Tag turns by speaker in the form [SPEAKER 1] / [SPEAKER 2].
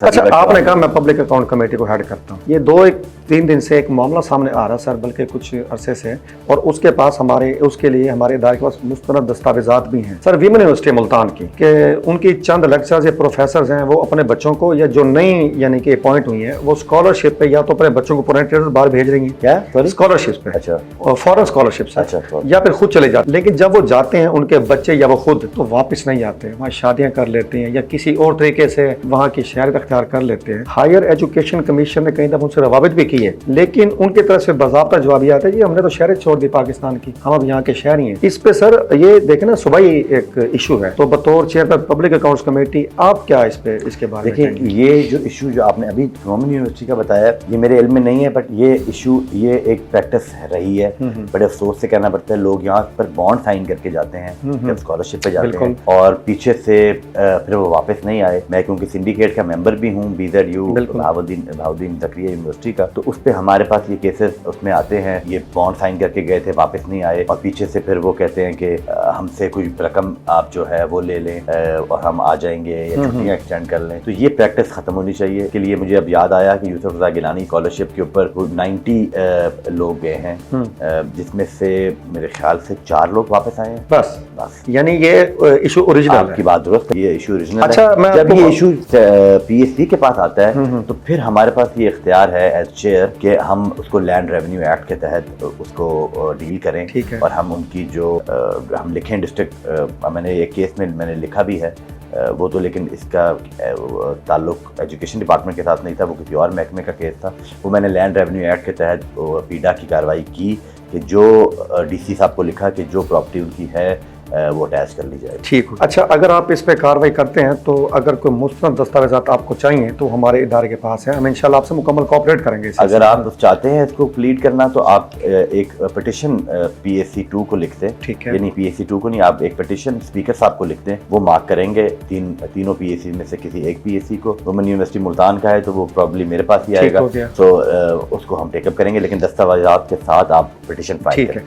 [SPEAKER 1] अच्छा, आपने कहा मैं पब्लिक अकाउंट कमेटी को हेड करता हूँ। ये 3 दिन से एक मामला सामने आ रहा सर, बल्कि कुछ अरसे से, और उसके पास उसके लिए हमारे इदारे के पास मुस्तनद दस्तावेजात भी हैं सर, वीमेन यूनिवर्सिटी मुल्तान की, कि उनकी चंद लेक्चरर्स या प्रोफेसर हैं, वो अपने बच्चों को, या जो नई यानी कि अपॉइंट हुई हैं, वो स्कॉलरशिप पे या तो अपने बच्चों को पुराने बाहर भेज रही हैं, क्या स्कॉलरशिप पे, अच्छा, और फॉरेन स्कॉलरशिप, अच्छा, या फिर खुद चले जाते, लेकिन जब वो जाते हैं उनके बच्चे या वो खुद तो वापस नहीं आते, वहाँ शादियाँ कर लेते हैं या किसी और तरीके से वहाँ की शहरियत अख्तियार कर लेते हैं। हायर एजुकेशन कमीशन ने कई दफा उनसे रवाबित भी की है, लेकिन उनकी तरफ से बाज़ाब्ता जवाब ये आता है जी हमने तो शहर छोड़ दी पाकिस्तान की, हम अब यहाँ के शहरी हैं। इस पे सर ये देखें ना, सुबह ही एक इशू है, तो बतौर चेयरमैन पब्लिक अकाउंट्स कमेटी आप क्या इसके बारे में
[SPEAKER 2] देखिए, ये जो इशू जो आपने अभी वुमेन यूनिवर्सिटी का बताया, ये मेरे इल्म में नहीं है, बट ये इशू, ये एक प्रैक्टिस रही है। बड़े अफसोस से कहना पड़ता है, लोग यहाँ पर बॉन्ड साइन करके जाते हैं जब स्कॉलरशिप पे जाते हैं, और पीछे से फिर वो वापस नहीं आए। मैं क्योंकि सिंडिकेट का मेंबर भी हूँ, BZU बहाउद्दीन ज़करिया यूनिवर्सिटी का, तो उस पे हमारे पास ये केसेस उसमें आते हैं, ये बॉन्ड साइन करके गए थे, वापस नहीं आए, और पीछे से फिर वो कहते हैं कि हमसे कोई रकम आप जो है वो ले लें और हम आ जाएंगे या छुट्टियाँ एक्सटेंड कर लें। तो ये प्रैक्टिस खत्म होनी चाहिए। इसके लिए मुझे अब याद आया कि यूसुफ रज़ा गिलानी स्कॉलरशिप के ऊपर 90 लोग गए हैं, जिसमें से मेरे ख्याल से 4 लोग वापस आए हैं। बस
[SPEAKER 1] यानी ये इशू ओरिजिनल है।
[SPEAKER 2] आपकी बात दुरुस्त है, ये इशू ओरिजिनल है।
[SPEAKER 1] अच्छा,
[SPEAKER 2] जब ये इशू PSC के पास आता है तो फिर हमारे पास ये इख्तियार है एज चेयर कि हम उसको लैंड रेवेन्यू एक्ट के तहत उसको डील करें, और हम उनकी जो हम लिखें डिस्ट्रिक्ट, मैंने एक केस में मैंने लिखा भी है, वो तो लेकिन इसका ताल्लुक एजुकेशन डिपार्टमेंट के साथ नहीं था, वो किसी और महकमे का केस था। वो मैंने लैंड रेवेन्यू एक्ट के तहत पीडा की कार्रवाई की कि जो DC साहब को लिखा कि जो प्रॉपर्टी उनकी है वो अटैच कर ली जाए।
[SPEAKER 1] ठीक। अच्छा, अगर आप इस पे कार्रवाई करते हैं तो अगर कोई मुस्तनद दस्तावेजात आपको चाहिए तो हमारे इदारे के पास है, हम इंशाल्लाह आपसे मुकम्मल कोऑपरेट करेंगे।
[SPEAKER 2] अगर आप चाहते हैं इसको प्लीड करना तो आप एक पिटिशन PSC 2 को लिखते हैं, ठीक है, यानी PSC 2 को नहीं, आप एक पिटिशन स्पीकर साहब को लिखते हैं, वो मार्क करेंगे तीनों PSC में से किसी एक PSC को। वुमेन यूनिवर्सिटी मुल्तान का है तो वो प्रॉब्ली मेरे पास ही आएगा, तो उसको हम टेकअप करेंगे, लेकिन दस्तावेजात के साथ आप पिटिशन फाइल करें।